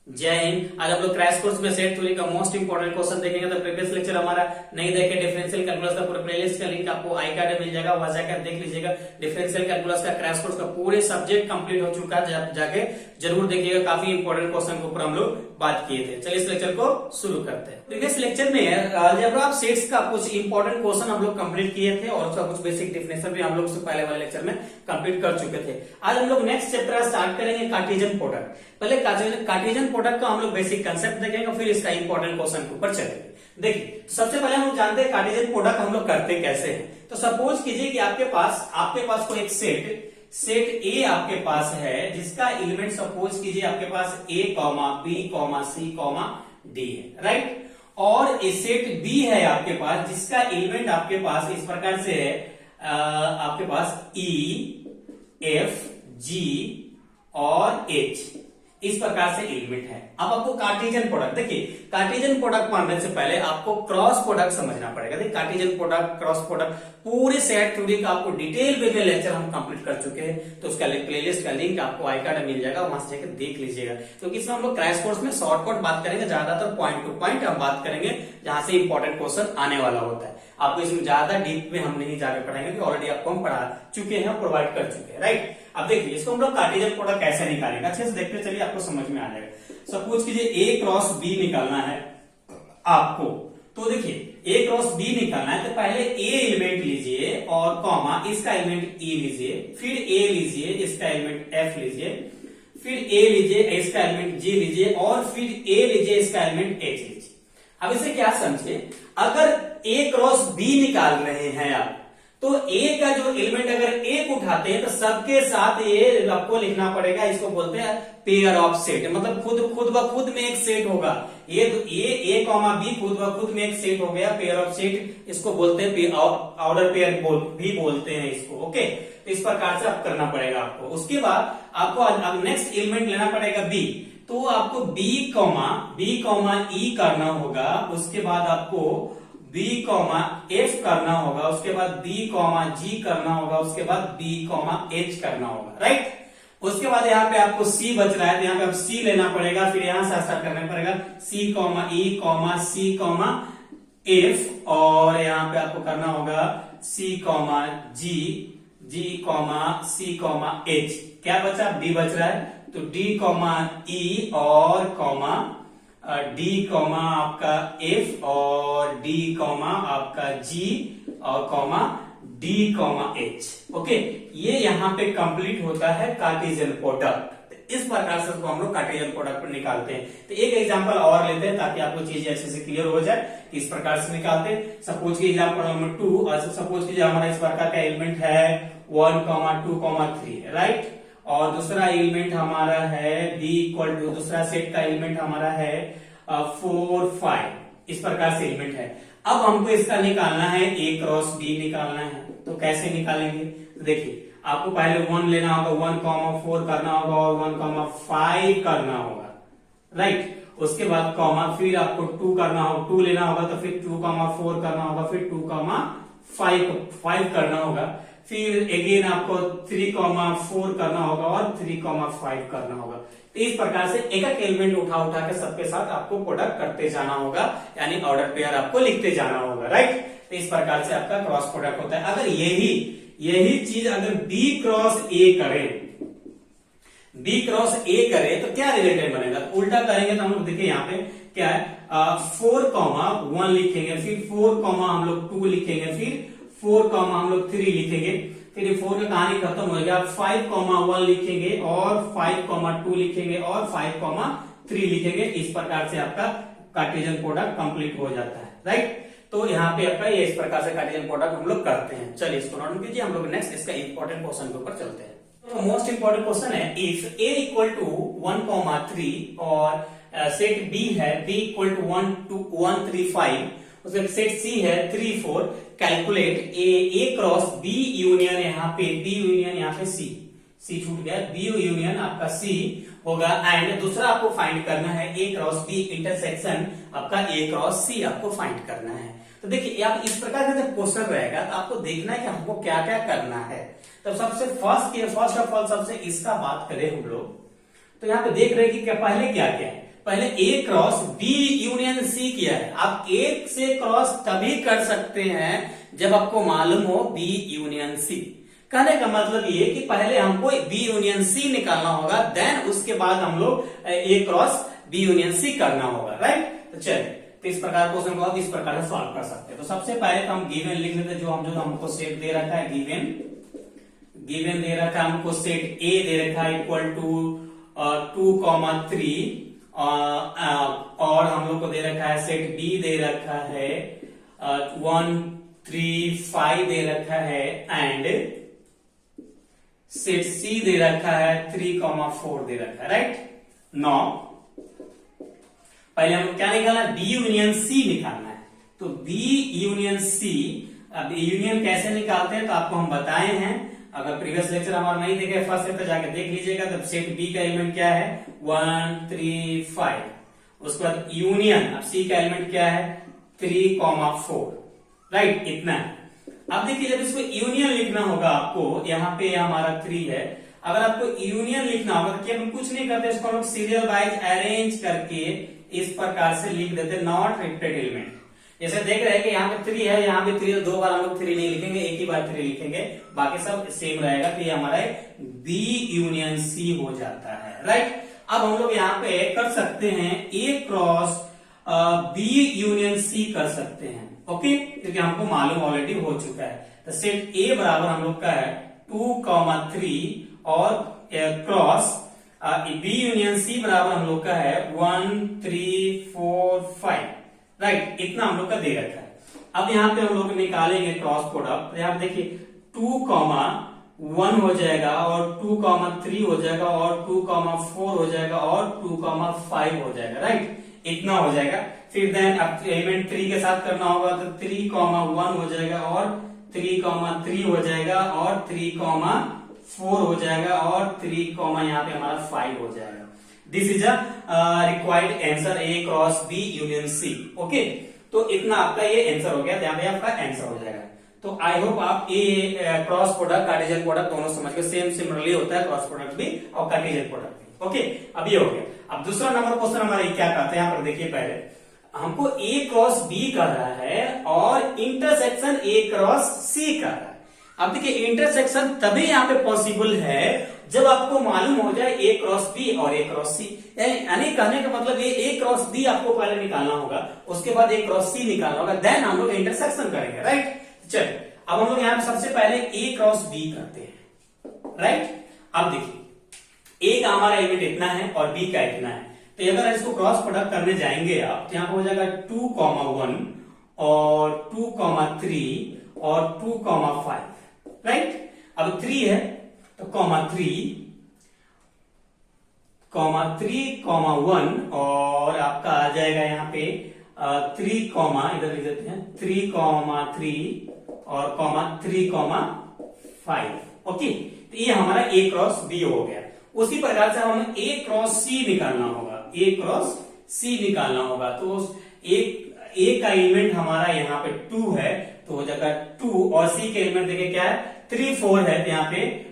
जय हिंद। आज हम लोग क्रैश कोर्स में सेट थ्योरी का मोस्ट इंपोर्टेंट क्वेश्चन देखेंगे। तो प्रीवियस लेक्चर हमारा नहीं देखे डिफरेंशियल कैलकुलस का पूरा प्लेलिस्ट का लिंक आपको आई कार्ड में मिल जाएगा, वहां जाकर देख लीजिएगा। डिफरेंशियल कैलकुलस का क्रैश कोर्स का पूरे सब्जेक्ट कंप्लीट हो चुका है, जाके जरूर देखिएगा। काफी इंपोर्टेंट क्वेश्चन के ऊपर हम लोग बात किए थे। चलिए इस लेक्चर को शुरू करते हैं। प्रीवियस लेक्चर में अलजेब्रा ऑफ सेट्स का कुछ इंपोर्टेंट क्वेश्चन हम लोग कंप्लीट किए थे और उसका कुछ बेसिक डेफिनेशन भी हम लोग उससे पहले वाले लेक्चर में कंप्लीट कर चुके थे। आज हम लोग नेक्स्ट चैप्टर स्टार्ट करेंगे कार्टेशियन प्रोडक्ट। पहले कार्टेशियन प्रोडक्ट का हम लोग बेसिक कंसेप्ट देखेंगे, फिर इसका इंपॉर्टेंट क्वेश्चन के ऊपर चलेंगे। देखिए सबसे पहले हम जानते हैं कार्टेशियन प्रोडक्ट हम लोग करते कैसे हैं। तो सपोज कीजिए कि आपके पास कोई एक सेट ए आपके पास है जिसका एलिमेंट सपोज कीजिए आपके पास ए comma B comma C comma D है, राइट। और ए सेट बी है आपके पास जिसका एलिमेंट आपके पास इस प्रकार से है, आपके पास ई एफ जी और एच इस प्रकार से एलिमेंट है। अब आपको कार्टेशियन प्रोडक्ट, देखिए कार्टेशियन प्रोडक्ट मानने से पहले आपको क्रॉस प्रोडक्ट समझना पड़ेगा। देखिए कार्टेशियन प्रोडक्ट, क्रॉस प्रोडक्ट, पूरे सेट थ्योरी का आपको डिटेल वे में लेक्चर हम कंप्लीट कर चुके हैं। तो उसका प्लेलिस्ट का लिंक आपको आई कार्ड में मिल जाएगा, वहां से जाकर देख लीजिएगा। क्योंकि इसमें हम लोग क्रैश कोर्स में शॉर्टकट बात करेंगे, ज्यादातर पॉइंट टू पॉइंट हम बात करेंगे जहां से इंपॉर्टेंट क्वेश्चन आने वाला होता है। आपको इसमें ज्यादा डीप में हम नहीं जाकर पढ़ाएंगे क्योंकि ऑलरेडी आपको हम पढ़ा चुके हैं, प्रोवाइड कर चुके हैं, राइट। अब देखिए इसको हम लोग कार्टेशियन प्रोडक्ट कैसे निकालेंगे, अच्छे से देखते चलिए, आपको समझ में आ जाएगा। सपोज कीजिए ए क्रॉस बी निकालना है आपको। तो देखिए ए क्रॉस बी निकालना है तो पहले ए एलिमेंट लीजिए और कॉमा इसका एलिमेंट ई लीजिए, फिर ए लीजिए इसका एलिमेंट एफ लीजिए, फिर ए लीजिए इसका एलिमेंट जी लीजिए और फिर ए लीजिए इसका एलिमेंट एच लीजिए। अब इसे क्या समझे, अगर ए क्रॉस बी निकाल रहे हैं आप तो ए का जो एलिमेंट अगर एक उठाते हैं तो सबके साथ ये आपको लिखना पड़ेगा। इसको बोलते हैं पेयर ऑफ सेट, मतलब खुद ब खुद में एक सेट होगा। ये तो ए कॉमा बी खुद ब खुद में एक सेट हो गया, पेयर ऑफ सेट। इसको बोलते हैं ऑर्डर पेयर भी बोलते हैं इसको, ओके। तो इस प्रकार से आप करना पड़ेगा आपको। उसके बाद आपको अब नेक्स्ट एलिमेंट लेना पड़ेगा बी। तो आपको बी कॉमा ई करना होगा, उसके बाद आपको बी कॉमा एफ करना होगा, उसके बाद बी कॉमा जी करना होगा, उसके बाद बी कॉमा एच करना होगा, राइट। उसके बाद यहाँ पे आपको सी बच रहा है तो यहाँ पे आप सी लेना पड़ेगा, फिर यहां से स्टार्ट करना पड़ेगा सी कॉमा ई कॉमा सी कॉमा एफ, और यहाँ पे आपको करना होगा सी कॉमा जी कॉमा सी कॉमा एच। क्या बचा, डी बच रहा है तो डी कॉमा ई और कॉमा डी कॉमा आपका एफ और डी कॉमा आपका जी और comma D comma H, okay. ये यहाँ पे कंप्लीट होता है कार्टेशियन प्रोडक्ट। इस प्रकार से हम लोग कार्टेशियन प्रोडक्ट निकालते हैं। तो एक एग्जांपल और लेते हैं ताकि आपको चीजें अच्छे से क्लियर हो जाए कि इस प्रकार से निकालते हैं। सपोज की एग्जांपल नंबर 2, और सपोज कीजिए हमारा इस प्रकार का एलिमेंट है 1,2,3, राइट। और दूसरा एलिमेंट हमारा है बी इक्वल टू, दूसरा सेट का एलिमेंट हमारा है 4, 5, इस प्रकार से एलिमेंट है। अब हमको इसका निकालना है ए क्रॉस बी निकालना है। तो कैसे निकालेंगे, तो देखिए आपको पहले 1 लेना होगा, 1,4 करना होगा और 1,5 करना होगा, राइट। उसके बाद कॉमा, फिर आपको 2 करना होगा, 2 लेना होगा तो फिर 2,4 करना होगा, फिर 2,5 करना होगा, फिर अगेन आपको 3,4 करना होगा और 3,5 करना होगा। तो इस प्रकार से एक एक एलिमेंट उठा के सबके साथ आपको प्रोडक्ट करते जाना होगा, यानी ऑर्डर पेयर आपको लिखते जाना होगा, राइट। तो इस प्रकार से आपका क्रॉस प्रोडक्ट होता है। अगर यही चीज अगर बी क्रॉस ए करे तो क्या रिलेटेड बनेगा, तो उल्टा करेंगे तो हम लोग देखिए यहाँ पे क्या है, 4,1 लिखेंगे, फिर 4, हम लोग 2 लिखेंगे, फिर 4, हम लोग 3 लिखेंगे, फिर 4 की कहानी खत्म हो गया। 5,1 लिखेंगे और 5,2 लिखेंगे और 5,3 लिखेंगे। इस प्रकार से आपका कार्टेशियन प्रोडक्ट कंप्लीट हो जाता है, राइट। तो यहाँ पे आपका ये इस प्रकार से कार्टेशियन प्रोडक्ट हम लोग करते हैं। चलिए इसको नोट कीजिए, हम लोग नेक्स्ट इसका इंपॉर्टेंट क्वेश्चन के ऊपर चलते हैं। तो मोस्ट इंपॉर्टेंट क्वेश्चन है, इफ ए इक्वल टू 1,3 और सेट बी है बी इक्वल टू 1, 3, 5, उसका सेट सी है 3, 4, कैलकुलेट ए क्रॉस बी यूनियन, यहाँ पे बी यूनियन, यहाँ पे सी छूट गया, बी यूनियन आपका सी होगा। एंड दूसरा आपको फाइंड करना है ए क्रॉस बी इंटरसेक्शन आपका ए क्रॉस सी आपको फाइंड करना है। तो देखिए आप इस प्रकार का जब क्वेश्चन रहेगा तो आपको देखना है कि हमको क्या क्या करना है। तो सबसे फर्स्ट ऑफ ऑल सबसे इसका बात करें हम लोग तो यहाँ पे देख रहे हैं कि क्या पहले क्या क्या है, पहले ए क्रॉस बी यूनियन सी किया है। आप एक से क्रॉस तभी कर सकते हैं जब आपको मालूम हो बी यूनियन सी। कहने का मतलब ये कि पहले हमको बी यूनियन सी निकालना होगा, देन उसके बाद हम लोग ए क्रॉस बी यूनियन सी करना होगा, राइट। तो चलिए, तो इस प्रकार क्वेश्चन को इस प्रकार से सॉल्व कर सकते हैं। तो सबसे पहले तो हम गिवन लिख लेते हैं, जो हमको सेट दे रखा है, गिवन दे रखा है हमको, सेट ए दे रखा है इक्वल टू 2,3 और हम लोग को दे रखा है सेट बी दे रखा है 1, 3, 5 दे रखा है, एंड सेट सी दे रखा है 3,4 दे रखा है, राइट। नौ पहले हमको क्या निकालना है, बी यूनियन सी निकालना है। तो बी यूनियन सी, अब यूनियन कैसे निकालते हैं तो आपको हम बताए हैं, अगर प्रीवियस लेक्चर हमारा नहीं देखे फर्स्ट लेक्चर जाके देख लीजिएगा। तब सेट बी का एलिमेंट क्या है 1, 3, 5, उसके बाद यूनियन, अब सी का एलिमेंट क्या है 3,4, राइट, इतना है। अब देखिए जब इसको यूनियन लिखना होगा आपको, यहाँ पे हमारा 3 है, अगर आपको यूनियन लिखना होगा तो हम कुछ नहीं करते, इसको हम लोग सीरियल वाइज अरेंज करके इस प्रकार से लिख देते, नॉट रिपीटेड एलिमेंट। जैसे देख रहे हैं कि यहाँ पे 3 है, यहाँ पे 3 है, दो बार हम लोग 3 नहीं लिखेंगे, एक ही बार 3 लिखेंगे, बाकी सब सेम रहेगा। तो ये हमारा बी यूनियन सी हो जाता है, राइट। अब हम लोग यहाँ पे कर सकते हैं ए क्रॉस बी यूनियन सी कर सकते हैं, ओके, क्योंकि हमको मालूम ऑलरेडी हो चुका है। तो सेट ए बराबर हम लोग का है 2,3 और क्रॉस बी यूनियन सी बराबर हम लोग का है 1, 3, 4, 5, राइट, इतना हम लोग का दे रखा है। अब यहाँ पे हम लोग निकालेंगे क्रॉस प्रोडक्ट। तो यहाँ देखिए 2,1 हो जाएगा और 2,3 हो जाएगा और 2,4 हो जाएगा और 2,5 हो जाएगा, राइट, इतना हो जाएगा। फिर देन अब एलिमेंट 3 के साथ करना होगा, तो 3,1 हो जाएगा और 3,3 हो जाएगा और 3,4 हो जाएगा और 3, यहाँ पे हमारा 5 हो जाएगा। This is a required answer A cross B union C, okay. तो इतना आपका ये आंसर हो गया, यहाँ पे आपका आंसर हो जाएगा। तो आई होप आप ये क्रॉस प्रोडक्ट कार्टेशियन प्रोडक्ट दोनों समझ गए, सेम सिमिलरली होता है क्रॉस प्रोडक्ट भी और कार्टेशियन प्रोडक्ट भी, ओके। अब ये हो गया। अब दूसरा नंबर क्वेश्चन हमारा क्या कहते हैं, यहाँ पर देखिए, पहले हमको ए क्रॉस बी कर रहा है और इंटरसेक्शन ए क्रॉस सी कर रहा है। अब देखिए इंटरसेक्शन तभी यहाँ पे पॉसिबल है जब आपको मालूम हो जाए ए क्रॉस बी और ए क्रॉस सी, यानी कहने का मतलब ये ए क्रॉस बी आपको पहले निकालना होगा, उसके बाद ए क्रॉस सी निकालना होगा, देन हम लोग इंटरसेक्शन करेंगे, राइट। चलिए अब हम लोग यहाँ पे सबसे पहले ए क्रॉस बी करते हैं, राइट। अब देखिए ए का हमारा एलिमेंट इतना है और बी का इतना है, तो अगर इसको क्रॉस प्रोडक्ट करने जाएंगे आप, तो यहाँ पे हो जाएगा 2,1 और 2,3 और 2,5, राइट। अब 3 है तो 3,1 और आपका आ जाएगा यहाँ पे 3, इधर लिख देते हैं 3,3 और 3,5, ओके। तो ये हमारा ए क्रॉस बी हो गया। उसी प्रकार से हमें ए क्रॉस सी निकालना होगा, ए क्रॉस सी निकालना होगा। तो ए का एलिमेंट हमारा यहाँ पे 2 है, तो हो जाएगा 2 और सी के एलिमेंट देखिए क्या है 3, 4 है, तो यहाँ पे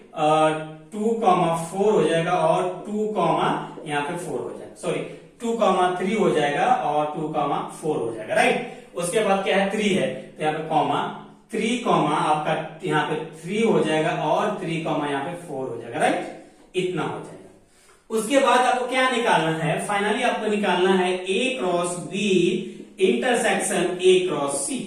2,4 हो जाएगा और 2, यहाँ पे 4 हो जाएगा, सॉरी 2,3 हो जाएगा और 2,4 हो जाएगा, राइट। उसके बाद क्या है 3 है, तो यहाँ पे 3, आपका यहाँ पे 3 हो जाएगा और 3, यहाँ पे 4 हो जाएगा, राइट, इतना हो जाएगा। उसके बाद आपको क्या निकालना है, फाइनली आपको निकालना है A cross B intersection A cross C,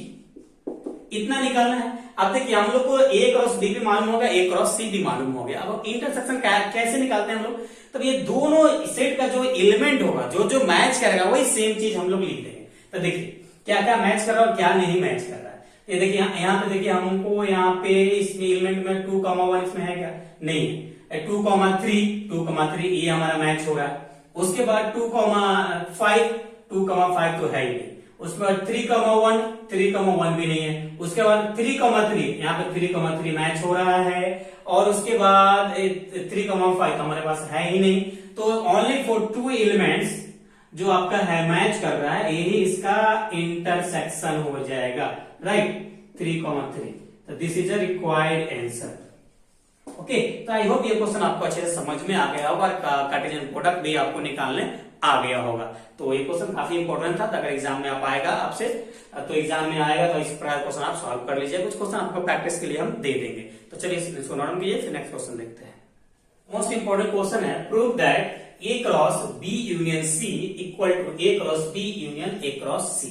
इतना निकालना है। अब देखिए हम लोग को ए क्रॉस बी भी मालूम होगा, ए क्रॉस सी भी मालूम हो गया। अब इंटरसेक्शन कैसे निकालते हैं हम लोग, तब ये दोनों सेट का जो एलिमेंट होगा, जो मैच करेगा वही सेम चीज हम लोग लिख देंगे। तो देखिए क्या क्या मैच कर रहा है और क्या नहीं मैच कर रहा है। ये देखिए यहाँ पे देखिए हमको यहाँ पे इसमें एलिमेंट में 2,1 इसमें है क्या, नहीं है। 2,3 ये हमारा मैच हो रहा है। उसके बाद 2,5 तो है ही नहीं। उसके बाद 3,1 भी नहीं है। उसके बाद 3,3 यहाँ पे 3,3 मैच हो रहा है और उसके बाद 3,5 हमारे पास है ही नहीं। तो ओनली फॉर 2 एलिमेंट्स जो आपका है मैच कर रहा है, यही इसका इंटरसेक्शन हो जाएगा, राइट, 3,3। तो this is a required answer. Okay, तो आई होप ये क्वेश्चन आपको अच्छे से समझ में आ गया होगा और कार्टेशियन प्रोडक्ट भी आपको निकालने आ गया होगा। तो ये क्वेश्चन काफी इंपॉर्टेंट था, अगर एग्जाम में आप आएगा आपसे तो एग्जाम में आएगा तो इस प्रकार क्वेश्चन आप सॉल्व कर लीजिए। कुछ क्वेश्चन आपको प्रैक्टिस के लिए हम दे देंगे। तो चलिए इसको नोट कीजिए, फिर नेक्स्ट क्वेश्चन देखते हैं। मोस्ट इंपॉर्टेंट क्वेश्चन है, prove that A cross B union C equal to A cross B union A cross C।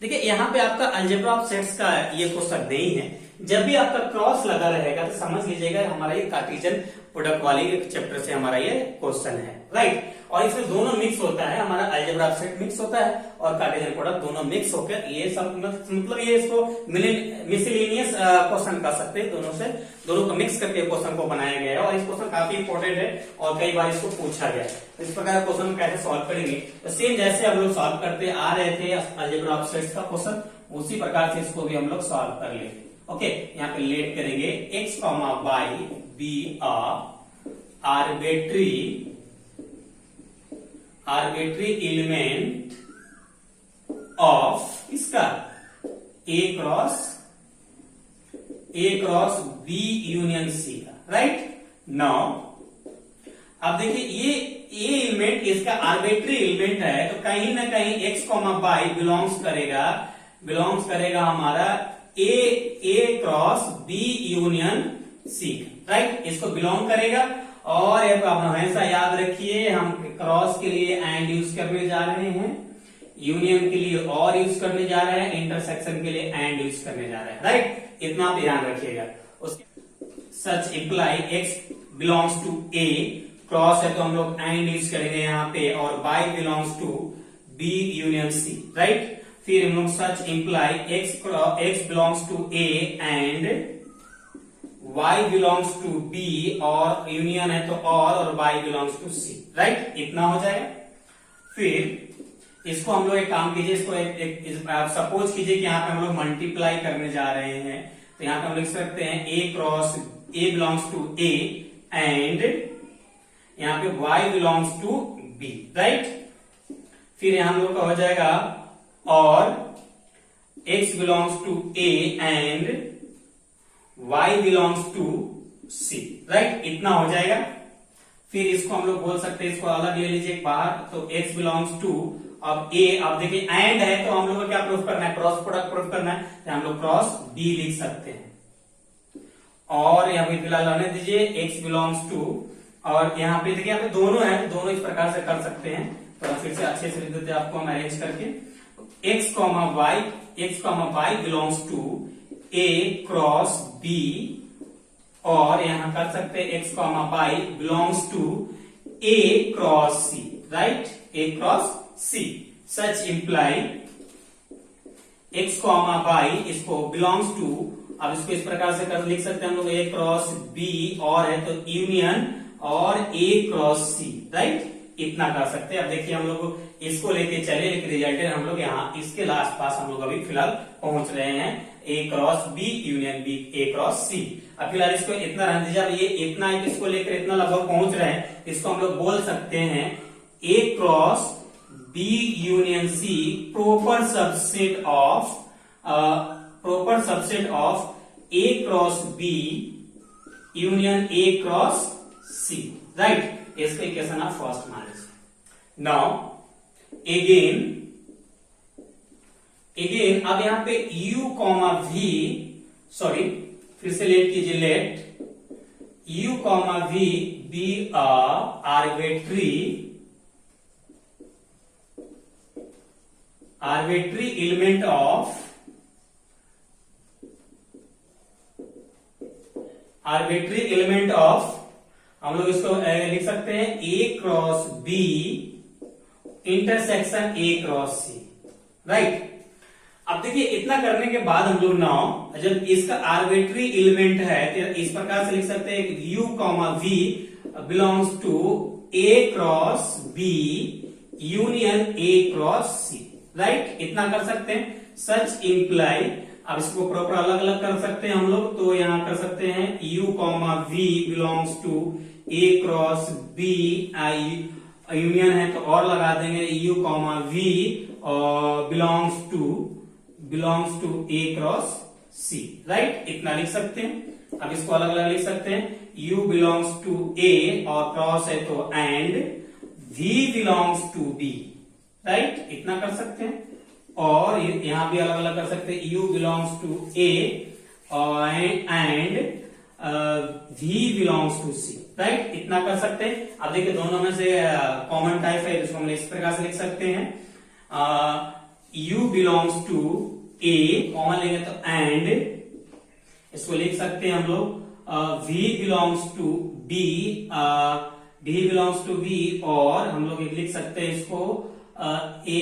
देखिए यहाँ पे आपका अलजेब्रा ऑफ सेट्स का ये क्वेश्चन नहीं है। जब भी आपका क्रॉस लगा रहेगा तो समझ लीजिएगा हमारा ये कार्टेशियन प्रोडक्ट वाले चैप्टर से हमारा ये क्वेश्चन है, राइट। और इसमें दोनों मिक्स होता है, हमारा अलजेब्रा ऑफ सेट मिक्स होता है और कार्टेशियन प्रोडक्ट दोनों मिक्स होकर ये सब मतलब ये इसको मिसलेनियस क्वेश्चन कर सकते हैं। दोनों को मिक्स करके क्वेश्चन को बनाया गया है और इस क्वेश्चन काफी इंपॉर्टेंट है और कई बार इसको पूछा गया है। इस प्रकार क्वेश्चन कैसे सॉल्व करेंगे, तो सेम जैसे हम लोग सॉल्व करते आ रहे थे अलजेब्रा ऑफ सेट्स का क्वेश्चन, उसी प्रकार से इसको भी हम लोग सॉल्व कर लेंगे। ओके, यहाँ पे लेट करेंगे x, y be arbitrary element of इसका A cross B union C का, राइट। नाउ अब देखिए ये A एलिमेंट इसका आर्बिट्री एलिमेंट है, तो कहीं ना कहीं x, y बिलोंग्स करेगा हमारा A cross B union C, right. इसको बिलोंग करेगा। और आप हमेशा याद रखिए हम क्रॉस के लिए एंड यूज करने जा रहे हैं, यूनियन के लिए और यूज करने जा रहे हैं, इंटरसेक्शन के लिए एंड यूज करने जा रहे हैं, राइट। इतना आप ध्यान रखिएगा। Such imply x belongs to A, cross है तो हम लोग एंड यूज करेंगे यहाँ पे, और y belongs to B union C, right. फिर हम लोग such imply x belongs to A and y belongs to B, और यूनियन है तो और y belongs to C, right. इतना हो जाएगा। फिर इसको हम लोग एक काम कीजिए, इसको आप सपोज कीजिए कि यहाँ पे हम लोग मल्टीप्लाई करने जा रहे हैं, तो यहाँ पे हम लिख सकते हैं A belongs to A and यहाँ पे y belongs to B, right. फिर यहाँ हम लोग का हो जाएगा और x belongs to A and y belongs to C, right. इतना हो जाएगा। फिर इसको हम लोग बोल सकते हैं, इसको अलग ले लीजिए बाहर, तो x बिलोंग्स टू अब A, अब देखिए एंड है तो हम लोग को क्या प्रूफ करना है, क्रॉस प्रोडक्ट प्रूफ करना है, तो हम लोग क्रॉस B लिख सकते हैं। और यहाँ पे फिलहाल रहने दीजिए x बिलोंग्स टू, और यहाँ पे देखिए यहाँ पे दोनों है, दोनों इस प्रकार से कर सकते हैं। तो फिर से अच्छे से लिख देते हैं आपको हम अरेंज करके, x, y belongs to A cross B, और यहां कर सकते हैं x, y belongs to A cross C, right. A cross C such imply x, y इसको बिलोंग्स टू, अब इसको इस प्रकार से कर लिख सकते हैं हम लोग A क्रॉस B, और है तो यूनियन और A क्रॉस C, राइट। इतना कर सकते हैं। अब देखिए हम लोग इसको लेके चले, लेकिन रिजल्टेड हम लोग यहाँ इसके लास्ट पास हम लोग अभी फिलहाल पहुंच रहे हैं, A cross B union B, A cross C। अब फिलहाल इसको इतना रहने दीजिए। अब ये इतना है, इसको लेकर इतना लगभग पहुंच रहे हैं, इसको हम लोग बोल सकते हैं A cross B union C proper subset of A cross B union A cross C, right. इसका इक्वेशन आप फर्स्ट मान लीजिए। नाउ अगेन अब यहां पे u, v, सॉरी फिर से लेट कीजिए, let u, v be arbitrary element of हम लोग इसको लिख सकते हैं A cross B intersection A cross C, right. अब देखिए इतना करने के बाद हम लोग नाउ जब इसका आर्बिट्री एलिमेंट है तो इस प्रकार से लिख सकते हैं u, v belongs to A cross B union A cross C, right. इतना कर सकते हैं। सच इंप्लाई, अब इसको प्रॉपर अलग अलग कर सकते हैं हम लोग, तो यहां कर सकते हैं u, v belongs to A cross B, union है तो और लगा देंगे u, v और belongs to A cross C, right. इतना लिख सकते हैं। अब इसको अलग अलग लिख सकते हैं U बिलोंग्स टू A और क्रॉस है तो and V belongs to B, right, इतना कर सकते हैं। और यहां भी अलग अलग कर सकते हैं, U बिलोंग्स टू A और and V belongs to C, right, इतना कर सकते हैं। अब देखिए दोनों में से कॉमन टाइप है, इसको हम इस प्रकार से लिख सकते हैं, U belongs to A, common लेंगे तो एंड, इसको लिख सकते हैं हम लोग V belongs to B, B belongs to B, और हम लोग लिख सकते हैं इसको A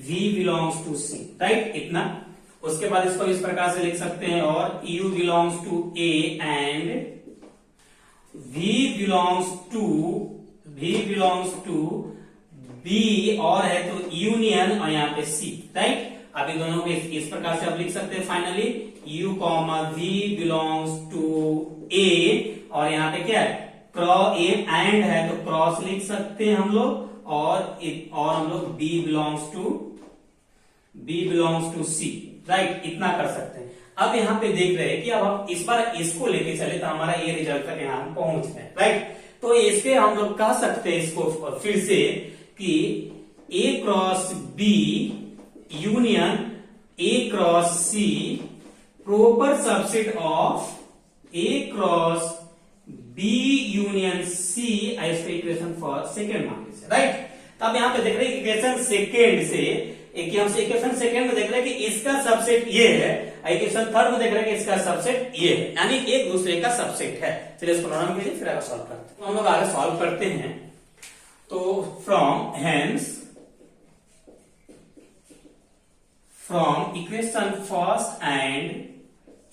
V belongs to C, right, इतना। उसके बाद इसको इस प्रकार से लिख सकते हैं, और U belongs to A and V belongs to B, और है तो यूनियन और यहाँ पे C, राइट। अभी दोनों को इस प्रकार से आप लिख सकते हैं finally, U V belongs to A, और यहाँ पे क्या है, क्रॉस ए एंड है तो क्रॉस लिख सकते हैं हम लोग, और हम लोग B belongs to C, right, इतना कर सकते हैं। अब यहाँ पे देख रहे हैं कि अब हम इस बार इसको लेके चले तो हमारा ये रिजल्ट तक यहाँ हम पहुंच गए, राइट। तो इसके हम लोग कह सकते हैं इसको फिर से कि A cross B union A cross C proper subset of A cross B union C as equation for second मान लीजिए, राइट। तो अब यहाँ पे देख रहे हैं इक्वेशन सेकेंड से, इक्वेशन सेकेंड में देख रहे हैं कि इसका सबसेट ये है, इक्वेशन थर्ड में देख रहे हैं कि इसका सबसेट ये है, यानी एक दूसरे का सबसेट है। चलिए इसको नॉर्मल कीजिए, फिर आगे सॉल्व करते हैं। तो हम लोग आगे सॉल्व करते हैं। तो from equation first and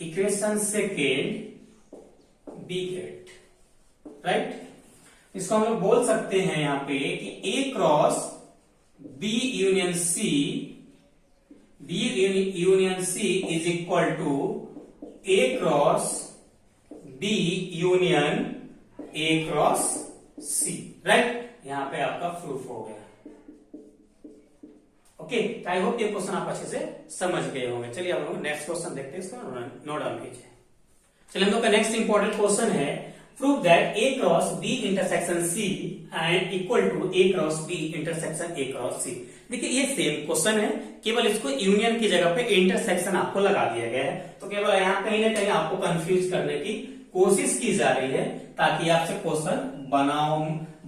equation second we get, right. इसको हम लोग बोल सकते हैं यहाँ पे कि A cross B union C is equal to A cross B union A cross C, right. यहां पे आपका प्रूफ हो गया। ओके, आई होप ये क्वेश्चन आप अच्छे से समझ गए होंगे। चलिए अब हम नेक्स्ट क्वेश्चन देखते हैं, इसको नोट डाउन कीजिए। चलिए हम लोग का नेक्स्ट इंपॉर्टेंट क्वेश्चन है, prove that A cross B intersection C and equal to A cross B intersection A cross C। देखिए ये सेम क्वेश्चन है, केवल इसको यूनियन की जगह पे इंटरसेक्शन आपको लगा दिया गया है। तो केवल यहाँ कहीं ना कहीं आपको कंफ्यूज करने की कोशिश की जा रही है, ताकि आपसे क्वेश्चन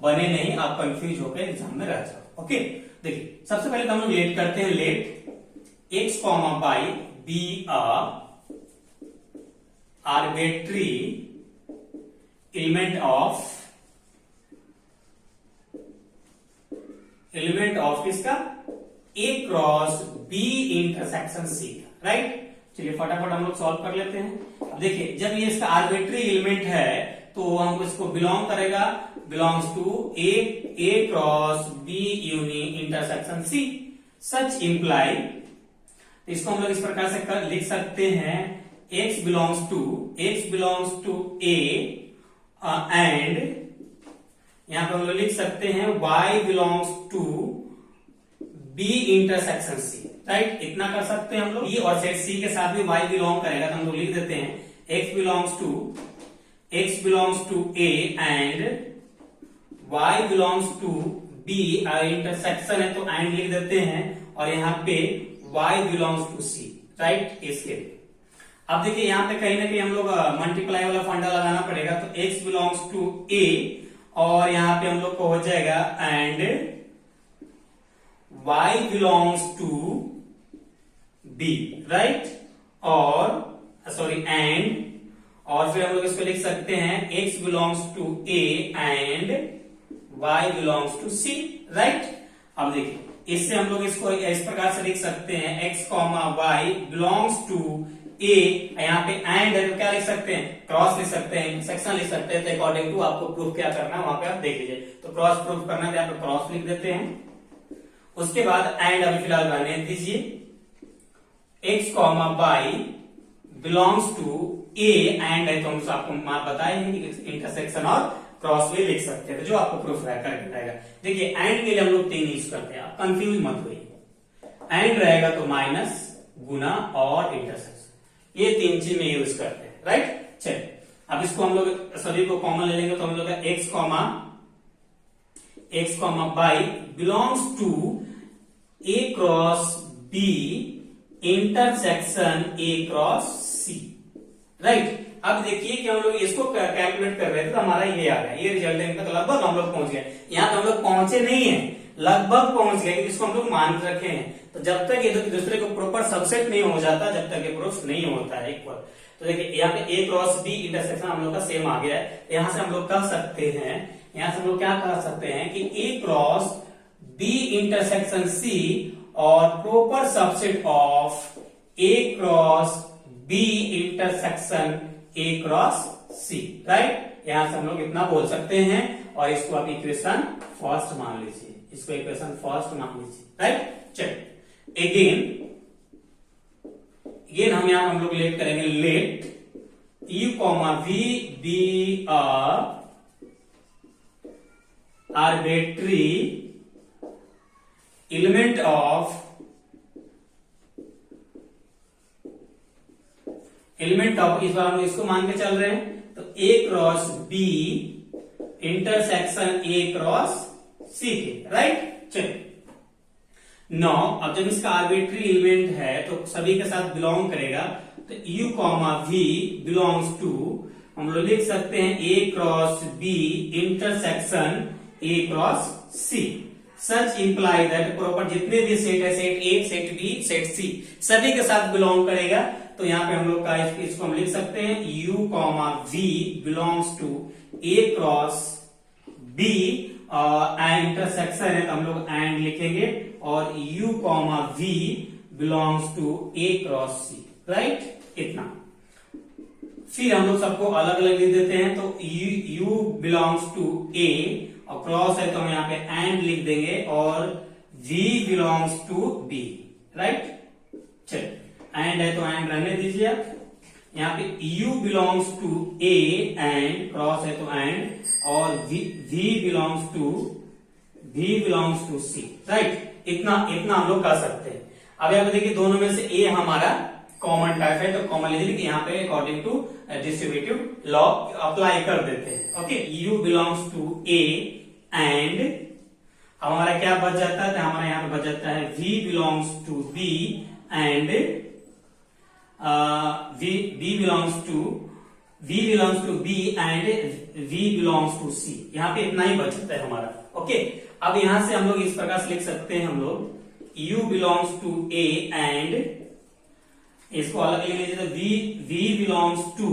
बने नहीं, आप कंफ्यूज होकर एग्जाम में रह जाओ। ओके, देखिए सबसे पहले तो हम लोग लेट करते हैं, let x, y be arbitrary element of किसका, A cross B intersection C, right. चलिए फटाफट हम लोग सॉल्व कर लेते हैं। अब देखिए जब ये इसका आर्बिट्री एलिमेंट है तो हमको इसको बिलोंग करेगा, belongs to A cross B intersection C, such imply, इसको हम लोग इस प्रकार से लिख सकते हैं, x belongs to A and यहां पर हम लोग लिख सकते हैं y belongs to B intersection C, right, इतना कर सकते हैं हम लोग। B और सेट C के साथ भी y बिलोंग करेगा तो हम लोग लिख देते हैं x belongs to A and y belongs to B, intersection है तो एंड लिख देते हैं, और यहाँ पे y belongs to C, right. इसके अब देखिए यहाँ पे कहीं ना कहीं हम लोग मल्टीप्लाई वाला फंडा लगाना पड़ेगा, तो x बिलोंग्स टू A और यहाँ पे हम लोग को हो जाएगा and y belongs to B, right, और सॉरी एंड, और फिर हम लोग इसको लिख सकते हैं x belongs to A and y belongs to C, right. अब देखिए इससे हम लोग इसको इस प्रकार से लिख सकते हैं, x, y belongs to A, यहाँ पे एंड है तो क्या लिख सकते हैं, क्रॉस लिख सकते हैं, सेक्शन लिख सकते हैं। तो अकॉर्डिंग टू आपको प्रूफ क्या करना है वहां पे आप देख लीजिए। तो क्रॉस प्रूफ करना है, यहाँ पे क्रॉस लिख देते हैं। उसके बाद एंड अभी फिलहाल रहने दीजिए, x, y belongs to A and है तो हम आपको बताए हैं कि इंटरसेक्शन और क्रॉस भी लिख सकते हैं, तो जो आपको प्रूफ करके रहेगा। देखिए एंड के लिए हम लोग 3 यूज करते हैं, आप कंफ्यूज मत होइए। एंड रहेगा तो माइनस, गुना और इंटरसेक्शन, ये 3 चीज में यूज करते हैं, राइट। चलिए अब इसको हम लोग सभी को कॉमन ले लेंगे तो हम लोग का x comma y belongs to a cross b intersection a cross c, right. अब देखिए कि हम लोग इसको कैलकुलेट कर रहे थे तो हमारा ये आ गया, ये रिजल्ट तक लगभग हम लोग पहुंच गए। यहाँ तो हम लोग पहुंचे नहीं है, लगभग पहुंच गए, इसको हम लोग मान के रखे हैं। तो जब तक ये दूसरे को प्रॉपर सबसेट नहीं हो जाता, जब तक ये प्रूफ नहीं होता है इक्वल। तो देखिए यहाँ पे a क्रॉस b इंटरसेक्शन हम लोग का सेम आ गया है। यहाँ से हम लोग कह सकते हैं, यहाँ से हम लोग क्या कह सकते हैं कि a cross b intersection c और proper subset of a cross b intersection a cross c, right. यहां से हम लोग इतना बोल सकते हैं और इसको आप इक्वेशन फर्स्ट मान लीजिए, इसको इक्वेशन फर्स्ट मान लीजिए, राइट। चलिए अगेन हम लोग लेट करेंगे, let u comma v be arbitrary element of इस बार हम लोग इसको मान के चल रहे हैं तो a cross b intersection a cross c के, राइट। चलिए नौ, अब जब इसका आर्बिट्री एलिमेंट है तो सभी के साथ बिलोंग करेगा तो u comma v belongs to हम लोग लिख सकते हैं a cross b intersection a cross c। Such imply that proper जितने भी सेट है, set a, set b, set c, सभी के साथ बिलोंग करेगा। तो यहाँ पे हम लोग का इसको हम लिख सकते हैं u comma v belongs to a cross b, intersection है तो हम लोग एंड लिखेंगे और u comma v belongs to a cross c, right. इतना फिर हम लोग सबको अलग अलग लिख देते हैं तो u बिलोंग्स टू a और क्रॉस है तो हम यहाँ पे एंड लिख देंगे और v belongs to b, right. चलिए एंड है तो एंड रहने दीजिए आप। यहाँ पे u belongs to a and cross है तो एंड और v belongs to c, right. इतना हम लोग कर सकते हैं। अब यहाँ पे देखिए दोनों में से a हमारा कॉमन टाइप है तो कॉमन लीजिए कि यहाँ पे according to distributive law apply कर देते हैं। Okay, u belongs to a and अब हमारा क्या बच जाता है, तो हमारा यहाँ पे बच जाता है v belongs to b and v belongs to b and v belongs to c। यहाँ पे इतना ही बचता है हमारा। ओके, अब यहां से हम लोग इस प्रकार से लिख सकते हैं, हम लोग u belongs to a and इसको अलग लिख लीजिए तो v बिलोंग्स टू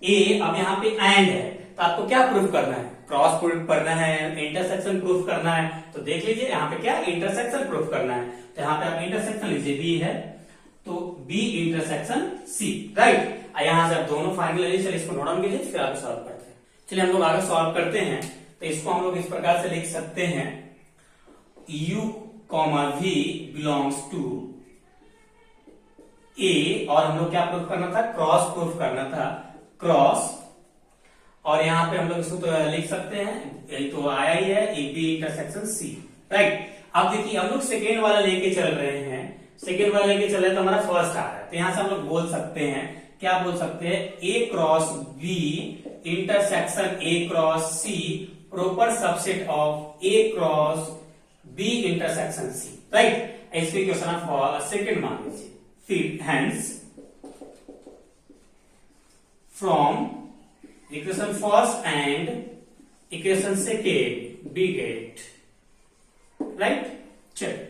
a। अब यहाँ पे एंड है तो आपको क्या प्रूफ करना है, क्रॉस प्रूफ करना है, इंटरसेक्शन प्रूफ करना है। तो देख लीजिए यहाँ पे क्या इंटरसेक्शन प्रूफ करना है तो यहाँ पे आप इंटरसेक्शन लीजिए, b है तो b इंटरसेक्शन c, राइट। यहां से आप दोनों फाइनल लीजिए। चलिए इसको नोट डाउन कीजिए फिर आगे सॉल्व करते हैं। चलिए हम लोग आगे सॉल्व करते हैं तो इसको हम लोग इस प्रकार से लिख सकते हैं u comma v belongs to a और हम लोग क्या प्रूफ करना था, क्रॉस प्रूफ करना था, क्रॉस। और यहाँ पे हम लोग इसको तो लिख सकते हैं, यही तो आया ही है a b intersection c, right. अब देखिए हम लोग सेकेंड वाला लेके चल रहे हैं, सेकेंड वाला लेके चल रहे हैं तो हमारा फर्स्ट आ रहा है तो यहां से हम लोग बोल सकते हैं, क्या बोल सकते हैं, a cross b intersection a cross c proper subset of a cross b intersection c, right. इसको क्वेश्चन आप सेकेंड मान लीजिए। फिर hence from equation first and equation second we get, right. चलिए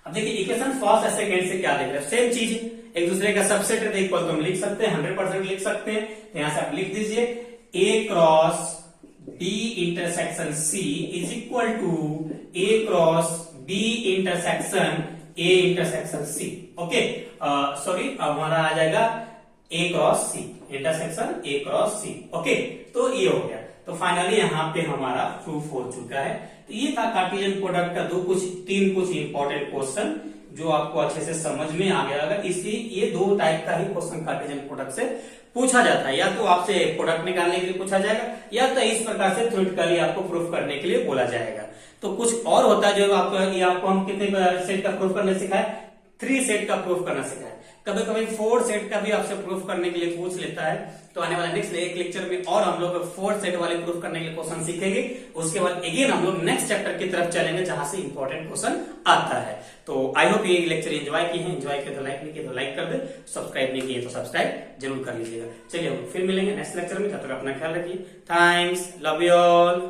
अब देखिए इक्वेशन फर्स्ट और सेकेंड से क्या देख रहे हैं, सेम चीज है, एक दूसरे का सबसेट है तो इक्वल तो हम लिख सकते हैं, 100% लिख सकते हैं। तो यहां से आप लिख दीजिए a cross b intersection c is equal to a cross b intersection a intersection c। Okay, sorry अब हमारा आ जाएगा a cross c intersection a cross c। Okay, तो ये हो गया। तो फाइनली यहाँ पे हमारा प्रूफ हो चुका है। तो ये था कार्टेशियन प्रोडक्ट का तीन कुछ इंपॉर्टेंट क्वेश्चन जो आपको अच्छे से समझ में आ गया। अगर इसलिए ये दो टाइप का ही क्वेश्चन कार्टेशियन प्रोडक्ट से पूछा जाता है, या तो आपसे प्रोडक्ट निकालने के लिए पूछा जाएगा या तो इस प्रकार से थ्योरेटिकली आपको प्रूफ करने के लिए बोला जाएगा। तो कुछ और होता है जो आपको हम कितने सेट का प्रूफ करने सिखाए, 3 सेट का प्रूफ करना सिखाया। कभी कभी 4 सेट का भी आपसे प्रूफ करने के लिए पूछ लेता है, तो आने वाला नेक्स्ट एक लेक्चर में और हम लोग 4 सेट वाले प्रूफ करने के लिए क्वेश्चन सीखेंगे। उसके बाद अगेन हम लोग नेक्स्ट चैप्टर की तरफ चलेंगे जहां से इंपॉर्टेंट क्वेश्चन आता है। तो आई होप ये लेक्चर एंजॉय किए हैं, एंजॉय किए तो लाइक नहीं किए तो लाइक कर दे, सब्सक्राइब नहीं किए तो सब्सक्राइब जरूर कर लीजिएगा। चलिए हम फिर मिलेंगे नेक्स्ट लेक्चर में, तब तक अपना ख्याल रखिए। Thanks, love you all.